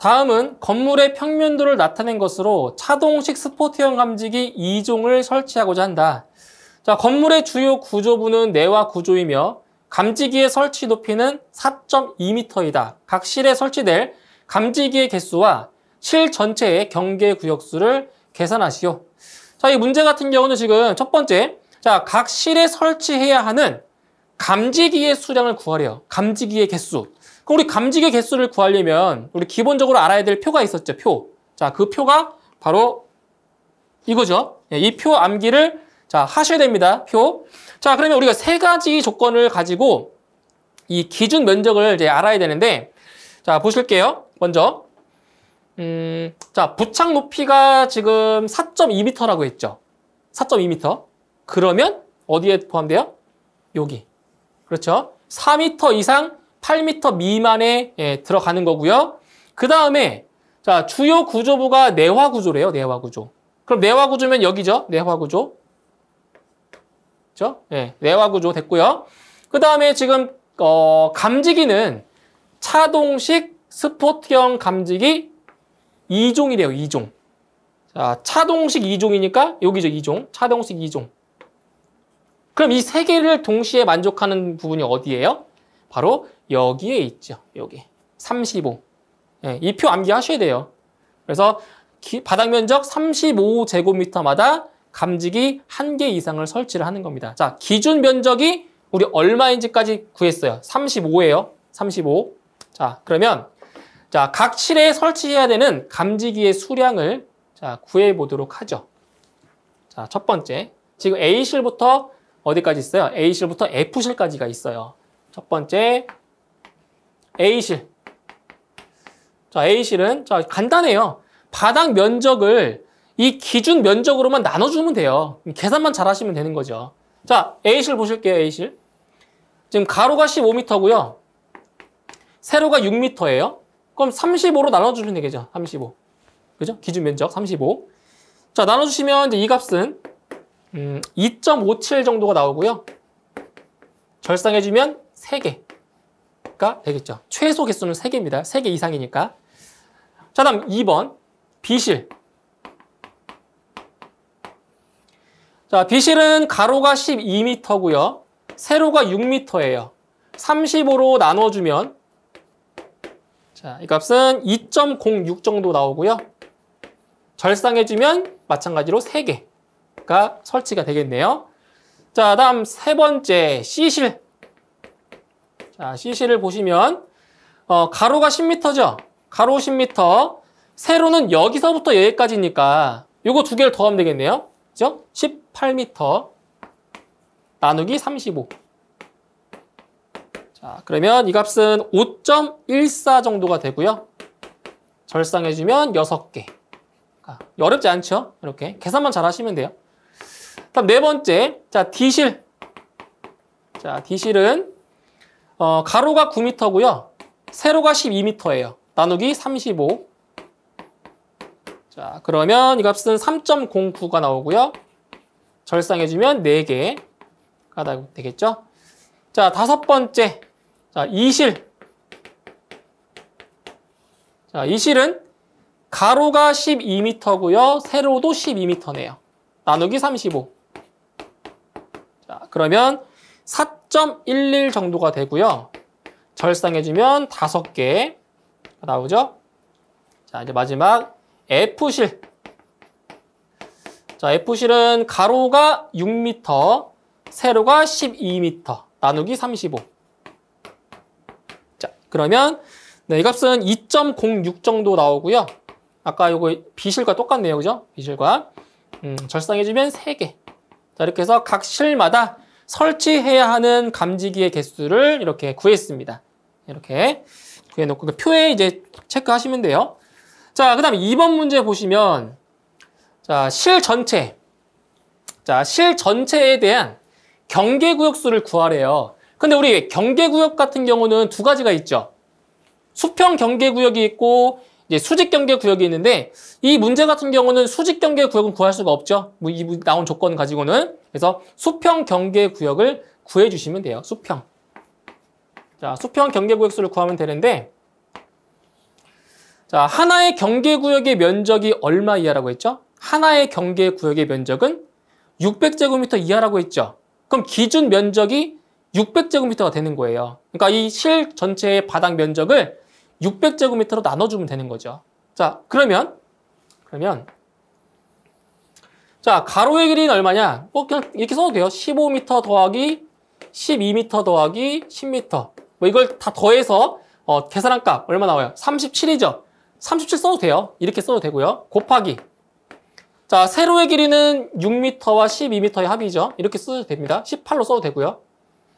다음은 건물의 평면도를 나타낸 것으로 차동식 스포트형 감지기 2종을 설치하고자 한다. 자, 건물의 주요 구조부는 내화 구조이며 감지기의 설치 높이는 4.2m이다. 각 실에 설치될 감지기의 개수와 실 전체의 경계 구역수를 계산하시오. 자, 이 문제 같은 경우는 지금 첫 번째, 자, 각 실에 설치해야 하는 감지기의 수량을 구하래요. 감지기의 개수. 그럼 우리 감지기 개수를 구하려면 우리 기본적으로 알아야 될 표가 있었죠. 표. 자, 그 표가 바로 이거죠. 이 표 암기를 자 하셔야 됩니다. 표. 자, 그러면 우리가 세 가지 조건을 가지고 이 기준 면적을 이제 알아야 되는데, 자 보실게요. 먼저 자 부착 높이가 지금 4.2m라고 했죠. 4.2m. 그러면 어디에 포함돼요? 여기. 그렇죠. 4m 이상 8m 미만에 들어가는 거고요. 그 다음에 자 주요 구조부가 내화 구조래요. 내화 구조. 그럼 내화 구조면 여기죠. 내화 구조. 그렇죠? 네, 내화 구조 됐고요. 그 다음에 지금 감지기는 차동식 스포트형 감지기 2종이래요. 2종. 자, 차동식 2종이니까 여기죠. 2종. 차동식 2종. 그럼 이 세 개를 동시에 만족하는 부분이 어디예요? 바로 여기에 있죠. 여기. 35. 네, 이 표 암기하셔야 돼요. 그래서 바닥 면적 35제곱미터마다 감지기 1개 이상을 설치를 하는 겁니다. 자, 기준 면적이 우리 얼마인지까지 구했어요. 35예요. 35. 자, 그러면 자, 각 실에 설치해야 되는 감지기의 수량을 자, 구해 보도록 하죠. 자, 첫 번째. 지금 A실부터 어디까지 있어요? A실부터 F실까지가 있어요. 첫 번째 A실. 자, A실은 자, 간단해요. 바닥 면적을 이 기준 면적으로만 나눠주면 돼요. 계산만 잘 하시면 되는 거죠. 자, A실 보실게요. A실. 지금 가로가 15m고요. 세로가 6m예요. 그럼 35로 나눠주면 되겠죠. 35. 그죠? 기준 면적 35. 자, 나눠주시면 이제 이 값은 2.57 정도가 나오고요. 절상해주면 3개가 되겠죠. 최소 개수는 3개입니다. 3개 이상이니까. 자, 다음 2번. B실. 자, B실은 가로가 12m고요. 세로가 6m예요. 35로 나눠주면 자, 이 값은 2.06 정도 나오고요. 절상해주면 마찬가지로 3개가 설치가 되겠네요. 자, 다음 세 번째 C실. 자, C실을 보시면 가로가 10m죠. 가로 10m. 세로는 여기서부터 여기까지니까 요거 두 개를 더하면 되겠네요. 그죠? 18m 나누기 35. 자, 그러면 이 값은 5.14 정도가 되고요. 절상해주면 6개. 어렵지 않죠? 이렇게 계산만 잘 하시면 돼요. 다음 네 번째, 자 D실. 자, D실은 가로가 9m고요. 세로가 12m예요. 나누기 35. 자, 그러면 이 값은 3.09가 나오고요. 절상해주면 4개가 되겠죠? 자, 다섯 번째. 자, E실. 자, E실은 가로가 12m고요. 세로도 12m네요. 나누기 35. 자, 그러면 4.11 정도가 되고요. 절상해주면 5개 나오죠? 자, 이제 마지막 F실. 자, F실은 가로가 6m, 세로가 12m, 나누기 35. 자, 그러면 네, 이 값은 2.06 정도 나오고요. 아까 요거 B실과 똑같네요. 그죠? B실과. 절상해주면 3개. 자, 이렇게 해서 각 실마다 설치해야 하는 감지기의 개수를 이렇게 구했습니다. 이렇게 구해놓고 그 표에 이제 체크하시면 돼요. 자, 그 다음에 2번 문제 보시면 자, 실 전체. 자, 실 전체에 대한 경계구역수를 구하래요. 근데 우리 경계구역 같은 경우는 두 가지가 있죠. 수평 경계구역이 있고 이제 수직 경계구역이 있는데 이 문제 같은 경우는 수직 경계구역은 구할 수가 없죠. 이 나온 조건 가지고는. 그래서 수평 경계구역을 구해주시면 돼요. 수평. 자, 수평 경계구역수를 구하면 되는데 자, 하나의 경계구역의 면적이 얼마 이하라고 했죠? 하나의 경계구역의 면적은 600제곱미터 이하라고 했죠? 그럼 기준 면적이 600제곱미터가 되는 거예요. 그러니까 이 실 전체의 바닥 면적을 600제곱미터로 나눠주면 되는 거죠. 자, 그러면 자, 가로의 길이는 얼마냐? 그냥 이렇게 써도 돼요. 15m 더하기 12m 더하기 10m. 뭐 이걸 다 더해서 계산한 값 얼마 나와요? 37이죠. 37 써도 돼요. 이렇게 써도 되고요. 곱하기. 자, 세로의 길이는 6m와 12m의 합이죠. 이렇게 써도 됩니다. 18로 써도 되고요.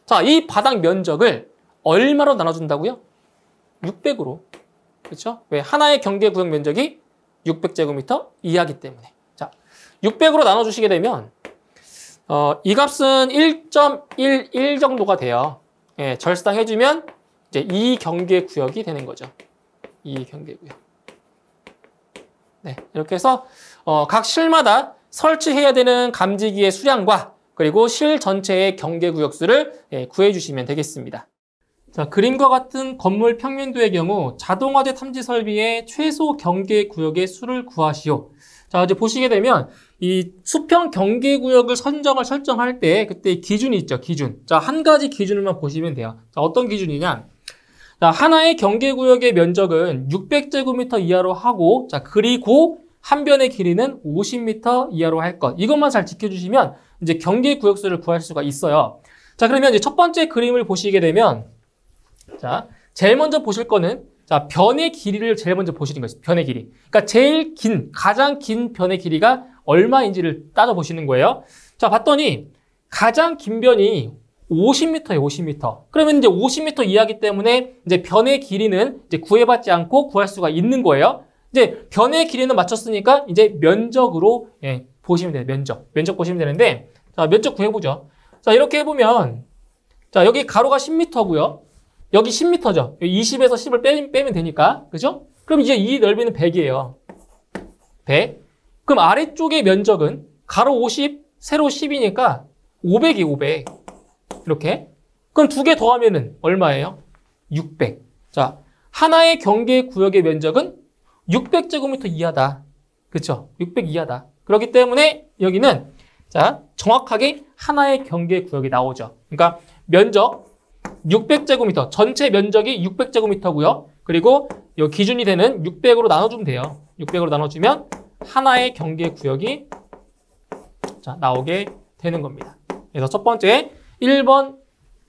자, 이 바닥 면적을 얼마로 나눠준다고요? 600으로. 그렇죠? 왜? 하나의 경계구역 면적이 600제곱미터 이하기 때문에. 자, 600으로 나눠주시게 되면 이 값은 1.11 정도가 돼요. 예, 절상해주면 이제 이 경계구역이 되는 거죠. 이 경계구역. 네, 이렇게 해서 각 실마다 설치해야 되는 감지기의 수량과 그리고 실 전체의 경계구역수를 구해주시면 되겠습니다. 자, 그림과 같은 건물 평면도의 경우 자동화재 탐지 설비의 최소 경계구역의 수를 구하시오. 자, 이제 보시게 되면 이 수평 경계구역을 설정할 때 그때 기준이 있죠, 기준. 자, 한 가지 기준을만 보시면 돼요. 자, 어떤 기준이냐? 자, 하나의 경계구역의 면적은 600제곱미터 이하로 하고, 자, 그리고 한 변의 길이는 50m 이하로 할 것. 이것만 잘 지켜주시면 이제 경계구역수를 구할 수가 있어요. 자, 그러면 이제 첫 번째 그림을 보시게 되면, 자, 제일 먼저 보실 거는, 자, 변의 길이를 제일 먼저 보시는 거예요. 변의 길이. 그러니까 가장 긴 변의 길이가 얼마인지를 따져보시는 거예요. 자, 봤더니 가장 긴 변이 50m예요, 50m. 그러면 이제 50m 이하기 때문에 이제 변의 길이는 이제 구해받지 않고 구할 수가 있는 거예요. 이제 변의 길이는 맞췄으니까 이제 면적으로 보시면 돼요. 면적 보시면 되는데, 자, 면적 구해보죠. 자, 이렇게 해보면, 자, 여기 가로가 10m고요. 여기 10m죠. 20에서 10을 빼면 되니까, 그죠? 그럼 이제 이 넓이는 100이에요. 100. 그럼 아래쪽의 면적은 가로 50, 세로 10이니까 500이 500. 이렇게. 그럼 두 개 더하면은 얼마예요? 600. 자, 하나의 경계구역의 면적은 600제곱미터 이하다. 그쵸? 600 이하다. 그렇기 때문에 여기는, 자, 정확하게 하나의 경계구역이 나오죠. 그러니까 면적 600제곱미터, 전체 면적이 600제곱미터고요. 그리고 이 기준이 되는 600으로 나눠주면 돼요. 600으로 나눠주면 하나의 경계구역이, 자, 나오게 되는 겁니다. 그래서 첫 번째 1번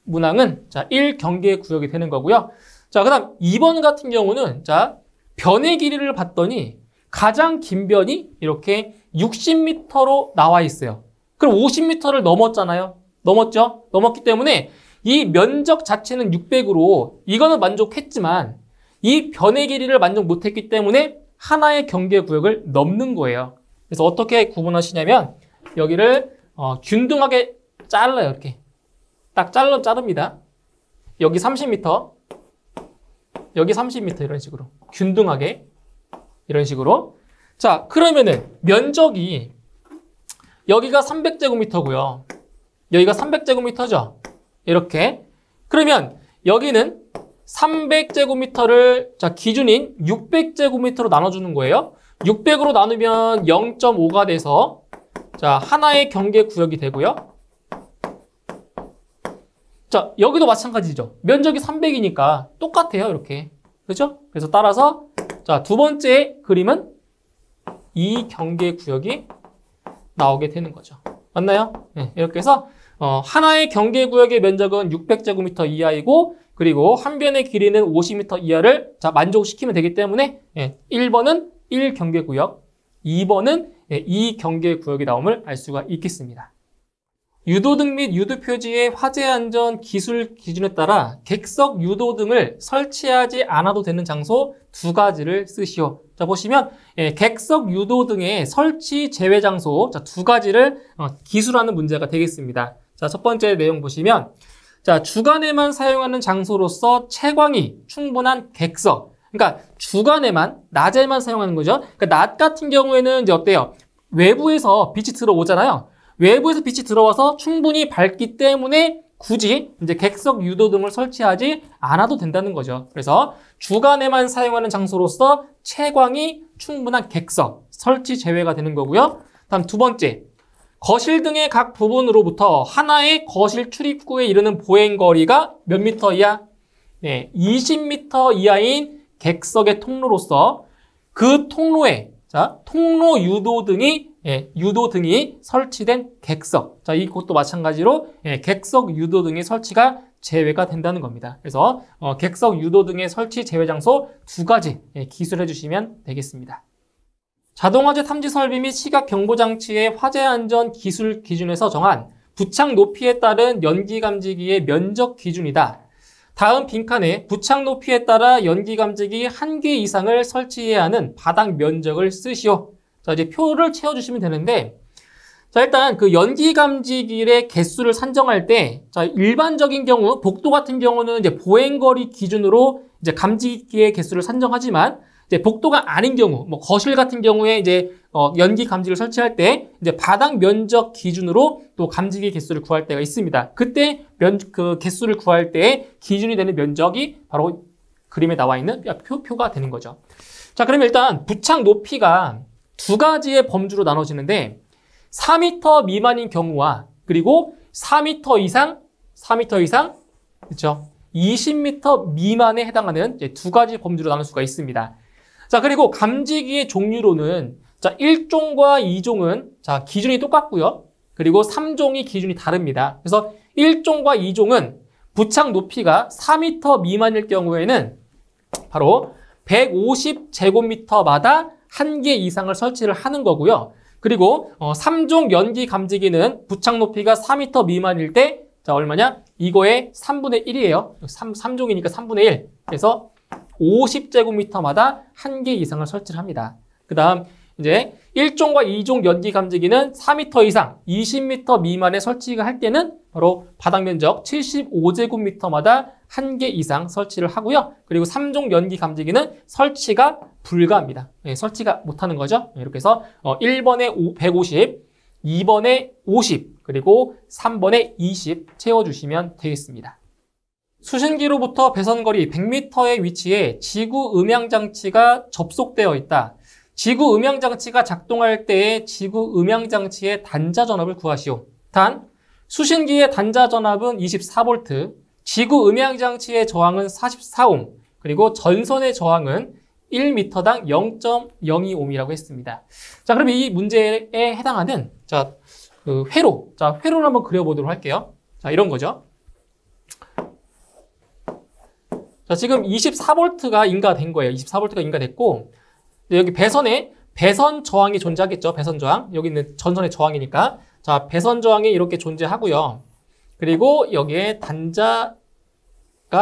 문항은, 자, 1경계구역이 되는 거고요. 자, 그 다음 2번 같은 경우는, 자, 변의 길이를 봤더니 가장 긴 변이 이렇게 60m로 나와 있어요. 그럼 50m를 넘었잖아요. 넘었죠? 넘었기 때문에 이 면적 자체는 600으로 이거는 만족했지만 이 변의 길이를 만족 못했기 때문에 하나의 경계구역을 넘는 거예요. 그래서 어떻게 구분하시냐면 여기를 균등하게 잘라요. 이렇게 딱 자릅니다. 여기 30m, 여기 30m 이런 식으로 균등하게 이런 식으로. 자, 그러면은 면적이 여기가 300제곱미터고요. 여기가 300제곱미터죠. 이렇게. 그러면 여기는 300제곱미터를, 자, 기준인 600제곱미터로 나눠주는 거예요. 600으로 나누면 0.5가 돼서, 자, 하나의 경계구역이 되고요. 자, 여기도 마찬가지죠. 면적이 300이니까 똑같아요. 이렇게. 그렇죠? 그래서 따라서, 자, 두 번째 그림은 이 경계구역이 나오게 되는 거죠. 맞나요? 네, 이렇게 해서 하나의 경계구역의 면적은 600제곱미터 이하이고, 그리고 한 변의 길이는 50m 이하를, 자, 만족시키면 되기 때문에 1번은 1경계구역, 2번은 2경계구역이 나옴을 알 수가 있겠습니다. 유도등 및 유도표지의 화재안전 기술 기준에 따라 객석 유도등을 설치하지 않아도 되는 장소 두 가지를 쓰시오. 자, 보시면 객석 유도등의 설치 제외 장소, 자, 두 가지를 기술하는 문제가 되겠습니다. 자, 첫 번째 내용 보시면, 자, 주간에만 사용하는 장소로서 채광이 충분한 객석. 그러니까 주간에만, 낮에만 사용하는 거죠. 그러니까 낮 같은 경우에는 이제 어때요? 외부에서 빛이 들어오잖아요. 외부에서 빛이 들어와서 충분히 밝기 때문에 굳이 이제 객석 유도등을 설치하지 않아도 된다는 거죠. 그래서 주간에만 사용하는 장소로서 채광이 충분한 객석 설치 제외가 되는 거고요. 다음 두 번째, 거실 등의 각 부분으로부터 하나의 거실 출입구에 이르는 보행거리가 몇 미터 이하? 네, 20m 이하인 객석의 통로로서 그 통로에 통로 유도등이 설치된 객석. 자, 이것도 마찬가지로 객석 유도등의 설치가 제외가 된다는 겁니다. 그래서 객석 유도등의 설치 제외 장소 두 가지 기술해 주시면 되겠습니다. 자동화재 탐지 설비 및 시각 경보 장치의 화재 안전 기술 기준에서 정한 부착 높이에 따른 연기 감지기의 면적 기준이다. 다음 빈칸에 부착 높이에 따라 연기 감지기 1개 이상을 설치해야 하는 바닥 면적을 쓰시오. 자, 이제 표를 채워주시면 되는데, 자, 일단 그 연기 감지기의 개수를 산정할 때, 자, 일반적인 경우, 복도 같은 경우는 이제 보행거리 기준으로 이제 감지기의 개수를 산정하지만, 이제 복도가 아닌 경우, 뭐 거실 같은 경우에 이제 연기 감지기를 설치할 때 이제 바닥 면적 기준으로 또 감지기 개수를 구할 때가 있습니다. 그때 그 개수를 구할 때 기준이 되는 면적이 바로 그림에 나와 있는 표가 되는 거죠. 자, 그러면 일단 부착 높이가 두 가지의 범주로 나눠지는데 4m 미만인 경우와 그리고 4m 이상, 그렇죠? 20m 미만에 해당하는 이제 두 가지 범주로 나눌 수가 있습니다. 자, 그리고 감지기의 종류로는 자, 1종과 2종은 자, 기준이 똑같고요. 그리고 3종이 기준이 다릅니다. 그래서 1종과 2종은 부착 높이가 4m 미만일 경우에는 바로 150제곱미터마다 1개 이상을 설치를 하는 거고요. 그리고 3종 연기 감지기는 부착 높이가 4m 미만일 때 자, 얼마냐? 이거의 3분의 1이에요. 3종이니까 3분의 1. 그래서 50제곱미터마다 1개 이상을 설치를 합니다. 그 다음 이제 1종과 2종 연기 감지기는 4m 이상, 20m 미만에 설치가 할 때는 바로 바닥 면적 75제곱미터마다 1개 이상 설치를 하고요. 그리고 3종 연기 감지기는 설치가 불가합니다. 설치가 못하는 거죠. 이렇게 해서 1번에 150, 2번에 50, 그리고 3번에 20 채워주시면 되겠습니다. 수신기로부터 배선거리 100m의 위치에 지구 음향장치가 접속되어 있다. 지구 음향장치가 작동할 때의 지구 음향장치의 단자 전압을 구하시오. 단, 수신기의 단자 전압은 24V, 지구 음향장치의 저항은 44옴, 그리고 전선의 저항은 1m당 0.02옴이라고 했습니다. 자, 그럼 이 문제에 해당하는 회로, 회로를 한번 그려보도록 할게요. 자, 이런 거죠. 자, 지금 24V가 인가된 거예요. 24V가 인가됐고, 여기 배선에 배선 저항이 존재하겠죠. 배선 저항. 여기 있는 전선의 저항이니까. 자, 배선 저항이 이렇게 존재하고요. 그리고 여기에 단자가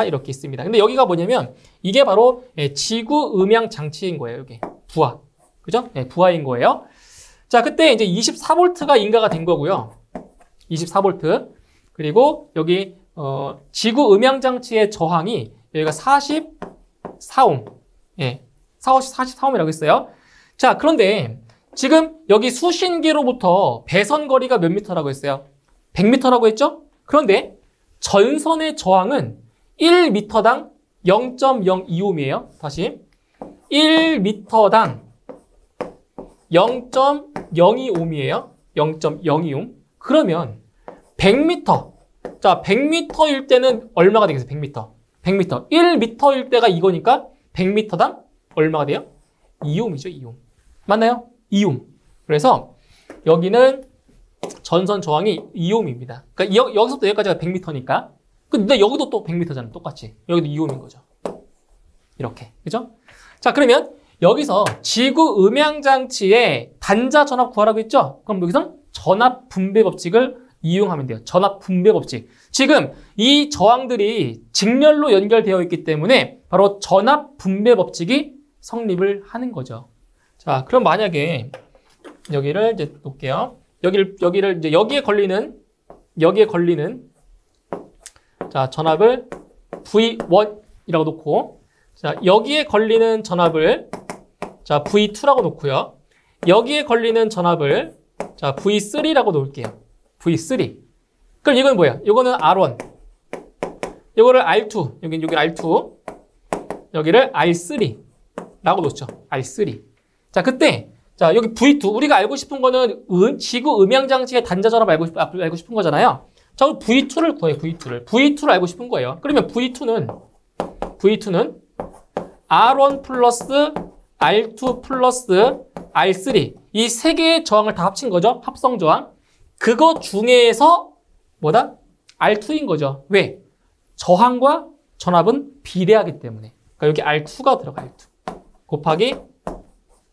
이렇게 있습니다. 근데 여기가 뭐냐면 이게 바로 지구 음향 장치인 거예요. 여기 부하. 그죠? 네, 부하인 거예요. 자, 그때 이제 24V가 인가가 된 거고요. 24V. 그리고 여기 지구 음향 장치의 저항이 여기가 44옴. 예. 44옴이라고 했어요. 자, 그런데 지금 여기 수신기로부터 배선거리가 몇 미터라고 했어요? 100m라고 했죠? 그런데 전선의 저항은 1m당 0.02옴이에요. 다시 1m당 0.02옴이에요. 0.02옴. 그러면 100m. 자, 100m일 때는 얼마가 되겠어요? 100m. 100m. 1m일 때가 이거니까 100m당 얼마가 돼요? 2옴이죠, 2옴. 맞나요? 2옴. 그래서 여기는 전선 저항이 2옴입니다. 그러니까 여기서부터 여기까지가 100m니까. 근데 여기도 또 100m잖아요. 똑같이. 여기도 2옴인 거죠. 이렇게. 그죠? 자, 그러면 여기서 지구 음향장치의 단자 전압 구하라고 했죠? 그럼 여기서 전압 분배 법칙을 이용하면 돼요. 전압 분배 법칙. 지금 이 저항들이 직렬로 연결되어 있기 때문에 바로 전압 분배 법칙이 성립을 하는 거죠. 자, 그럼 만약에 여기를 이제 놓을게요. 여기를 이제 여기에 걸리는 자, 전압을 V1이라고 놓고, 자, 여기에 걸리는 전압을 자, V2라고 놓고요. 여기에 걸리는 전압을 자, V3라고 놓을게요. V3. 그럼 이건 뭐예요? 이거는 R1. 이거를 R2. 여기 R2. 여기를 R3라고 놓죠. R3. 자, 그때 자, 여기 V2. 우리가 알고 싶은 거는 지구 음향장치의 단자 전압 알고 싶은 거잖아요. 자, V2를 구해요. V2를 알고 싶은 거예요. 그러면 V2는 R1 플러스 R2 플러스 R3 이 세 개의 저항을 다 합친 거죠. 합성 저항. 그거 중에서 뭐다? R2인 거죠. 왜? 저항과 전압은 비례하기 때문에. 그러니까 여기 R2가 들어가. R2 곱하기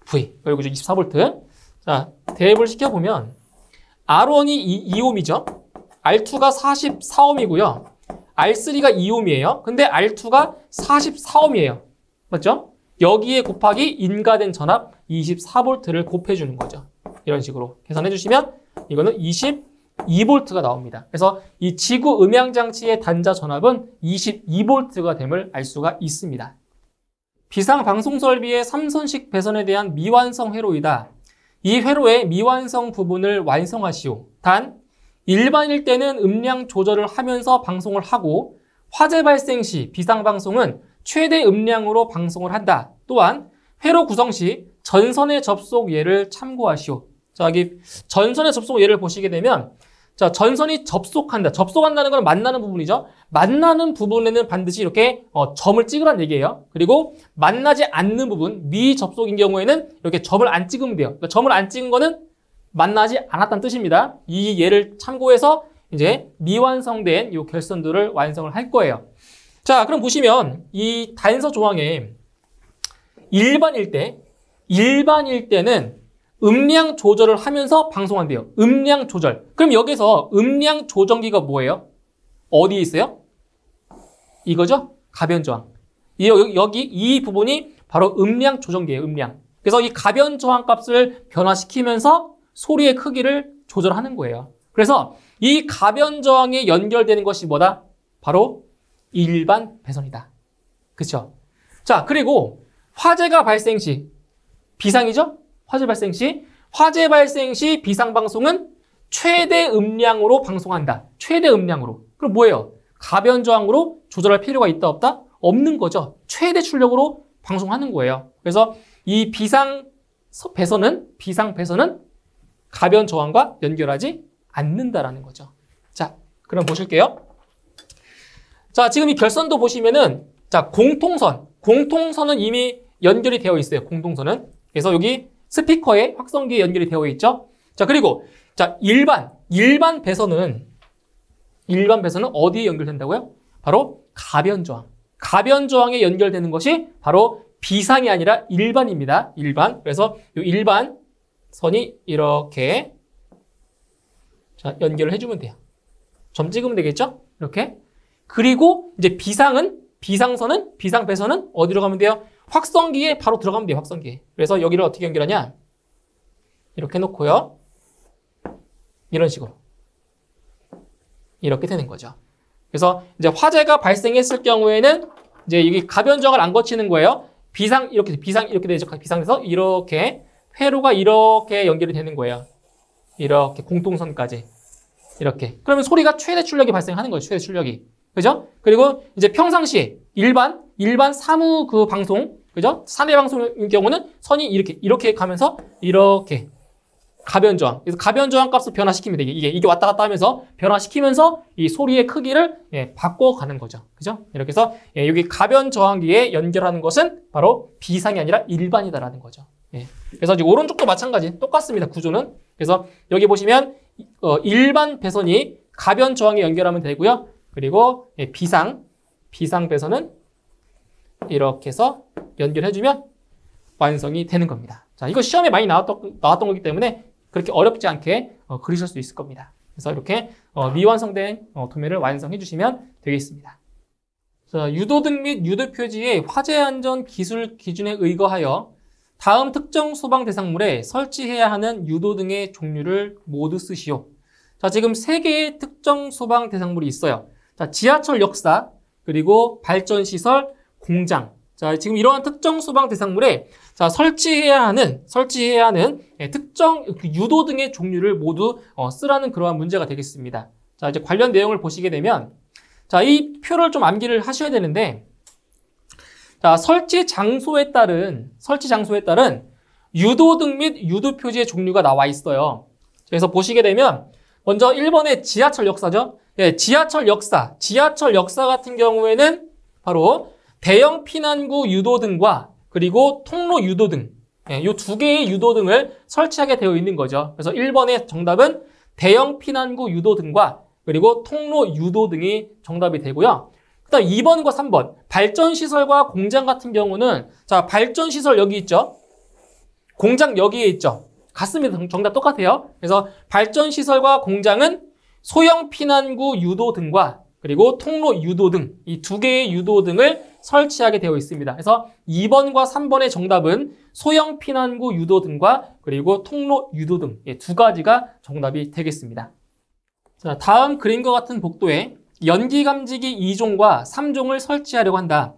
V. 그리고 24V. 자, 대입을 시켜보면 R1이 2ohm이죠. R2가 44ohm이고요. R3가 2ohm이에요. 근데 R2가 44ohm이에요. 맞죠? 여기에 곱하기 인가된 전압 24V를 곱해주는 거죠. 이런 식으로 계산해 주시면 이거는 22V가 나옵니다. 그래서 이 지구 음향장치의 단자 전압은 22V가 됨을 알 수가 있습니다. 비상 방송 설비의 3선식 배선에 대한 미완성 회로이다. 이 회로의 미완성 부분을 완성하시오. 단, 일반일 때는 음량 조절을 하면서 방송을 하고 화재 발생 시 비상방송은 최대 음량으로 방송을 한다. 또한 회로 구성 시 전선의 접속 예를 참고하시오. 자, 여기 전선의 접속 예를 보시게 되면 자, 전선이 접속한다. 접속한다는 건 만나는 부분이죠. 만나는 부분에는 반드시 이렇게 점을 찍으라는 얘기예요. 그리고 만나지 않는 부분, 미접속인 경우에는 이렇게 점을 안 찍으면 돼요. 그러니까 점을 안 찍은 거는 만나지 않았다는 뜻입니다. 이 예를 참고해서 이제 미완성된 이 결선도를 완성을 할 거예요. 자, 그럼 보시면 이 단서 조항에 일반일 때는 음량 조절을 하면서 방송한대요. 음량 조절. 그럼 여기서 음량 조정기가 뭐예요? 어디에 있어요? 이거죠? 가변 저항. 여기 이 부분이 바로 음량 조정기예요. 음량. 그래서 이 가변 저항 값을 변화시키면서 소리의 크기를 조절하는 거예요. 그래서 이 가변 저항에 연결되는 것이 뭐다? 바로 일반 배선이다. 그렇죠? 자, 그리고 화재가 발생 시 비상이죠? 화재 발생 시 비상 방송은 최대 음량으로 방송한다. 최대 음량으로. 그럼 뭐예요? 가변 저항으로 조절할 필요가 있다 없다? 없는 거죠. 최대 출력으로 방송하는 거예요. 그래서 이 비상 배선은 가변 저항과 연결하지 않는다라는 거죠. 자, 그럼 보실게요. 자, 지금 이 결선도 보시면은 자, 공통선은 이미 연결이 되어 있어요. 공통선은. 그래서 여기 스피커에 확성기에 연결이 되어 있죠. 자, 그리고 자, 일반 배선은 어디에 연결된다고요? 바로 가변 저항. 가변 저항에 연결되는 것이 바로 비상이 아니라 일반입니다. 일반. 그래서 이 일반 선이 이렇게 자, 연결을 해주면 돼요. 점 찍으면 되겠죠? 이렇게. 그리고 이제 비상선은 비상 배선은 어디로 가면 돼요? 확성기에 바로 들어가면 돼요. 확성기에. 그래서 여기를 어떻게 연결하냐? 이렇게 놓고요. 이런 식으로. 이렇게 되는 거죠. 그래서 이제 화재가 발생했을 경우에는 이제 여기 가변 저항을 안 거치는 거예요. 이렇게 되죠. 비상에서 이렇게 회로가 이렇게 연결이 되는 거예요. 이렇게 공통선까지. 이렇게. 그러면 소리가 최대 출력이 발생하는 거예요. 최대 출력이. 그죠? 그리고 이제 평상시에 일반 사무 그 방송, 그죠? 사내 방송인 경우는 선이 이렇게 가면서 이렇게 가변 저항. 그래서 가변 저항 값을 변화시키면 돼. 이게 왔다 갔다 하면서 변화시키면서 이 소리의 크기를 바꿔가는 거죠. 그죠? 이렇게 해서 여기 가변 저항기에 연결하는 것은 바로 비상이 아니라 일반이다라는 거죠. 그래서 이제 오른쪽도 마찬가지. 똑같습니다. 구조는. 그래서 여기 보시면 일반 배선이 가변 저항에 연결하면 되고요. 그리고 비상 배선은 이렇게 해서 연결해주면 완성이 되는 겁니다. 자, 이거 시험에 많이 나왔던 거기 때문에 그렇게 어렵지 않게 그리실 수 있을 겁니다. 그래서 이렇게 미완성된 도면을 완성해 주시면 되겠습니다. 자, 유도등 및 유도표지의 화재안전 기술 기준에 의거하여 다음 특정 소방 대상물에 설치해야 하는 유도등의 종류를 모두 쓰시오. 자, 지금 3개의 특정 소방 대상물이 있어요. 자, 지하철 역사, 그리고 발전시설, 공장. 자, 지금 이러한 특정 소방 대상물에 자, 설치해야 하는 특정 유도등의 종류를 모두 쓰라는 그러한 문제가 되겠습니다. 자, 이제 관련 내용을 보시게 되면, 자, 이 표를 좀 암기를 하셔야 되는데, 자, 설치 장소에 따른 유도등 및 유도 표지의 종류가 나와 있어요. 그래서 보시게 되면, 먼저 1번의 지하철 역사죠. 예, 지하철 역사 같은 경우에는 바로 대형 피난구 유도등과 그리고 통로 유도등, 이 두 개의 유도등을 설치하게 되어 있는 거죠. 그래서 1번의 정답은 대형 피난구 유도등과 그리고 통로 유도등이 정답이 되고요. 그다음 2번과 3번 발전시설과 공장 같은 경우는 자, 발전시설 여기 있죠. 공장 여기에 있죠. 같습니다. 정답 똑같아요. 그래서 발전시설과 공장은 소형 피난구 유도등과 그리고 통로 유도등, 이 두 개의 유도등을 설치하게 되어 있습니다. 그래서 2번과 3번의 정답은 소형 피난구 유도등과 그리고 통로 유도등, 두 가지가 정답이 되겠습니다. 자, 다음 그림과 같은 복도에 연기감지기 2종과 3종을 설치하려고 한다.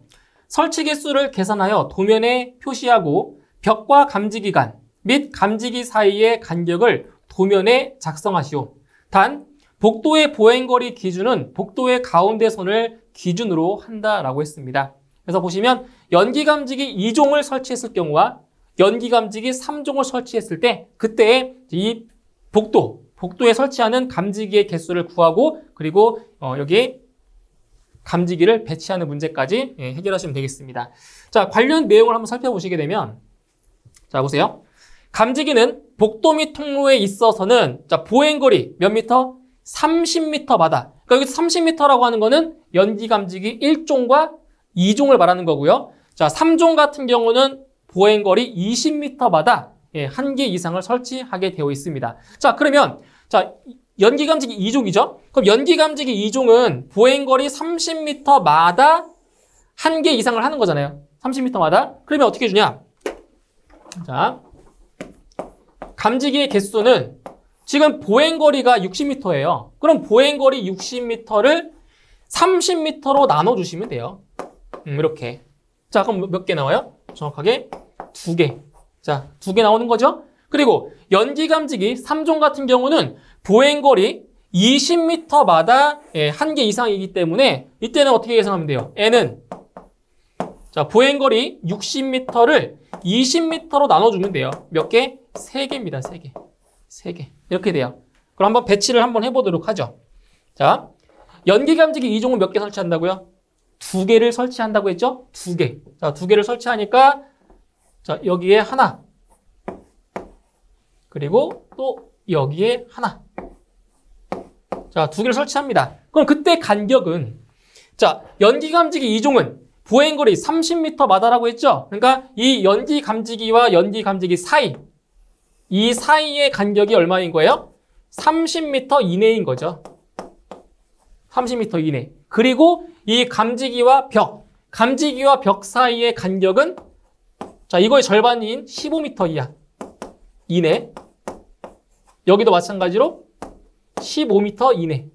설치 개수를 계산하여 도면에 표시하고 벽과 감지기 간 및 감지기 사이의 간격을 도면에 작성하시오. 단, 복도의 보행거리 기준은 복도의 가운데 선을 기준으로 한다라고 했습니다. 그래서 보시면 연기감지기 2종을 설치했을 경우와 연기감지기 3종을 설치했을 때 그때 이 복도에 설치하는 감지기의 개수를 구하고 그리고 여기에 감지기를 배치하는 문제까지 해결하시면 되겠습니다. 자, 관련 내용을 한번 살펴보시게 되면 자, 보세요. 감지기는 복도 및 통로에 있어서는 자, 보행거리 몇 미터? 30m마다. 그러니까 여기서 30m라고 하는 거는 연기감지기 1종과 2종을 말하는 거고요. 자, 3종 같은 경우는 보행거리 20m마다 한 개 이상을 설치하게 되어 있습니다. 자, 그러면 자, 연기감지기 2종이죠? 그럼 연기감지기 2종은 보행거리 30m마다 한 개 이상을 하는 거잖아요. 30m마다. 그러면 어떻게 주냐? 자, 감지기의 개수는 지금 보행거리가 60m예요. 그럼 보행거리 60m를 30m로 나눠주시면 돼요. 이렇게. 자, 그럼 몇 개 나와요? 정확하게 2개. 자, 2개 나오는 거죠? 그리고 연기감지기 3종 같은 경우는 보행거리 20m마다 한 개 이상이기 때문에 이때는 어떻게 계산하면 돼요? N은 자, 보행거리 60m를 20m로 나눠주면 돼요. 몇 개? 3개입니다. 3개. 3개. 이렇게 돼요. 그럼 한번 배치를 한번 해보도록 하죠. 자, 연기감지기 2종은 몇 개 설치한다고요? 2개를 설치한다고 했죠? 2개. 자, 2개를 설치하니까 자, 여기에 하나. 그리고 또 여기에 하나. 자, 2개를 설치합니다. 그럼 그때 간격은 자, 연기감지기 2종은 보행거리 30m마다라고 했죠? 그러니까 이 연기감지기와 연기감지기 사이 이 사이의 간격이 얼마인 거예요? 30m 이내인 거죠. 30m 이내. 그리고 이 감지기와 벽 사이의 간격은 자, 이거의 절반인 15m 이하. 이내. 여기도 마찬가지로 15m 이내.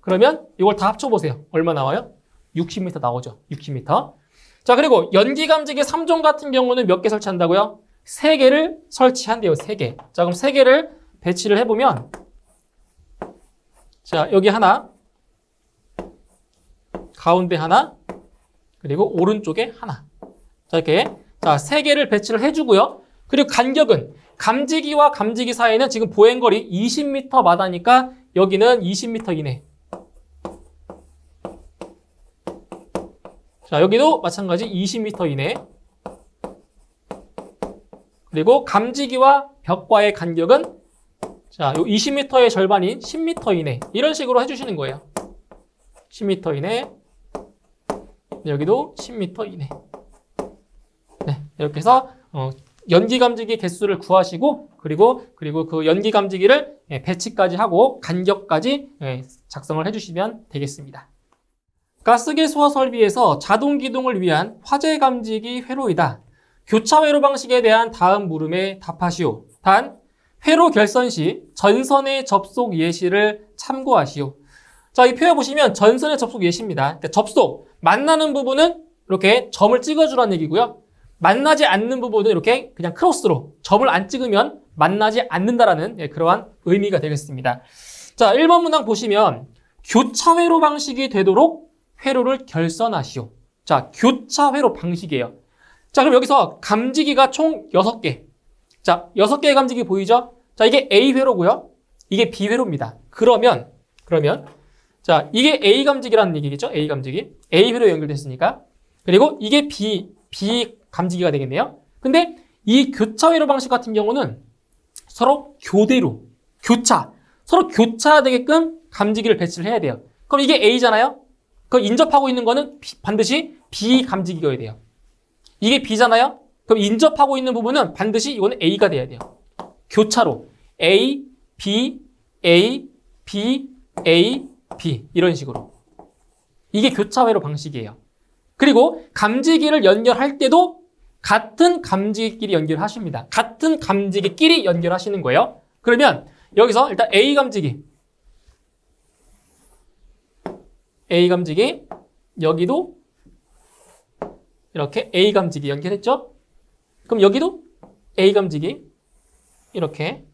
그러면 이걸 다 합쳐보세요. 얼마 나와요? 60m 나오죠. 60m. 자, 그리고 연기감지기 3종 같은 경우는 몇 개 설치한다고요? 3개를 설치한대요. 3개. 자, 그럼 3개를 배치를 해보면 자, 여기 하나, 가운데 하나, 그리고 오른쪽에 하나. 자, 이렇게 자, 3개를 배치를 해주고요. 그리고 간격은 감지기와 감지기 사이는 지금 보행거리 20m마다니까 여기는 20m 이내. 자, 여기도 마찬가지 20m 이내. 그리고 감지기와 벽과의 간격은 자, 요 20m의 절반인 10m 이내. 이런 식으로 해주시는 거예요. 10m 이내. 여기도 10m 이내. 네, 이렇게 해서 연기감지기 개수를 구하시고 그리고 그 연기감지기를 배치까지 하고 간격까지 작성을 해주시면 되겠습니다. 가스계 소화 설비에서 자동 기동을 위한 화재 감지기 회로이다. 교차 회로 방식에 대한 다음 물음에 답하시오. 단, 회로 결선 시 전선의 접속 예시를 참고하시오. 자, 이 표에 보시면 전선의 접속 예시입니다. 그러니까 접속, 만나는 부분은 이렇게 점을 찍어주라는 얘기고요. 만나지 않는 부분은 이렇게 그냥 크로스로 점을 안 찍으면 만나지 않는다라는 그러한 의미가 되겠습니다. 자, 1번 문항 보시면 교차 회로 방식이 되도록 회로를 결선하시오. 자, 교차 회로 방식이에요. 자, 그럼 여기서 감지기가 총 6개. 자, 6개의 감지기 보이죠? 자, 이게 A 회로고요. 이게 B 회로입니다. 그러면 자, 이게 A 감지기라는 얘기겠죠? A 감지기. A 회로 연결됐으니까. 그리고 이게 B 감지기가 되겠네요. 근데 이 교차 회로 방식 같은 경우는 서로 교대로, 서로 교차되게끔 감지기를 배치를 해야 돼요. 그럼 이게 A잖아요? 그럼 인접하고 있는 거는 반드시 B 감지기가 돼요. 이게 B잖아요? 그럼 인접하고 있는 부분은 반드시 이거는 A가 돼야 돼요. 교차로. A, B, A, B, A, B. 이런 식으로. 이게 교차 회로 방식이에요. 그리고 감지기를 연결할 때도 같은 감지기끼리 연결하십니다. 같은 감지기끼리 연결하시는 거예요. 그러면 여기서 일단 A 감지기, 여기도 이렇게 A 감지기 연결했죠? 그럼 여기도 A 감지기 이렇게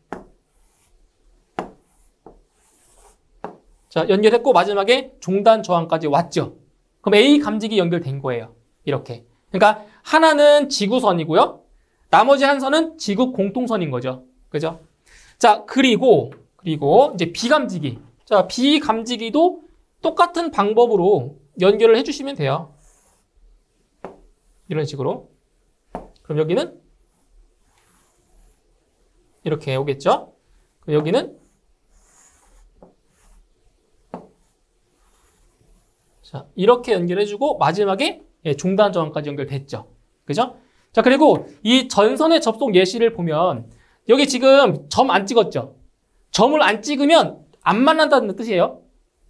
자 연결했고 마지막에 종단 저항까지 왔죠? 그럼 A 감지기 연결된 거예요. 이렇게. 그러니까 하나는 지구선이고요. 나머지 한 선은 지구 공통선인 거죠. 그죠? 자, 그리고 이제 B 감지기. 자, B 감지기도 똑같은 방법으로 연결을 해주시면 돼요. 이런 식으로. 그럼 여기는 이렇게 오겠죠? 그럼 여기는 자, 이렇게 연결해주고 마지막에 종단 저항까지 연결됐죠. 그죠? 자, 그리고 이 전선의 접속 예시를 보면 여기 지금 점 안 찍었죠? 점을 안 찍으면 안 만난다는 뜻이에요.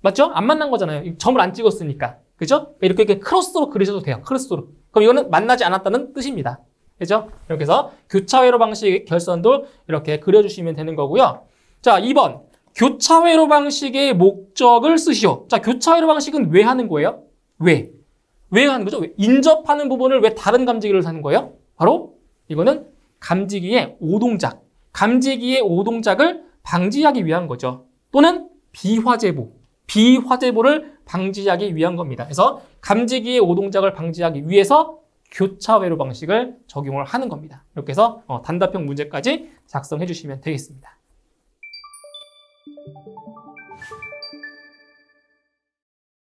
맞죠? 안 만난 거잖아요. 점을 안 찍었으니까. 그죠? 이렇게 크로스로 그리셔도 돼요. 크로스로. 그럼 이거는 만나지 않았다는 뜻입니다. 그죠? 이렇게 해서 교차 회로 방식 결선도 이렇게 그려주시면 되는 거고요. 자, 2번. 교차 회로 방식의 목적을 쓰시오. 자, 교차 회로 방식은 왜 하는 거예요? 왜 하는 거죠? 왜? 인접하는 부분을 왜 다른 감지기를 하는 거예요? 바로 이거는 감지기의 오동작을 방지하기 위한 거죠. 또는 비화재보를 방지하기 위한 겁니다. 그래서 감지기의 오동작을 방지하기 위해서 교차 회로 방식을 적용을 하는 겁니다. 이렇게 해서 단답형 문제까지 작성해 주시면 되겠습니다.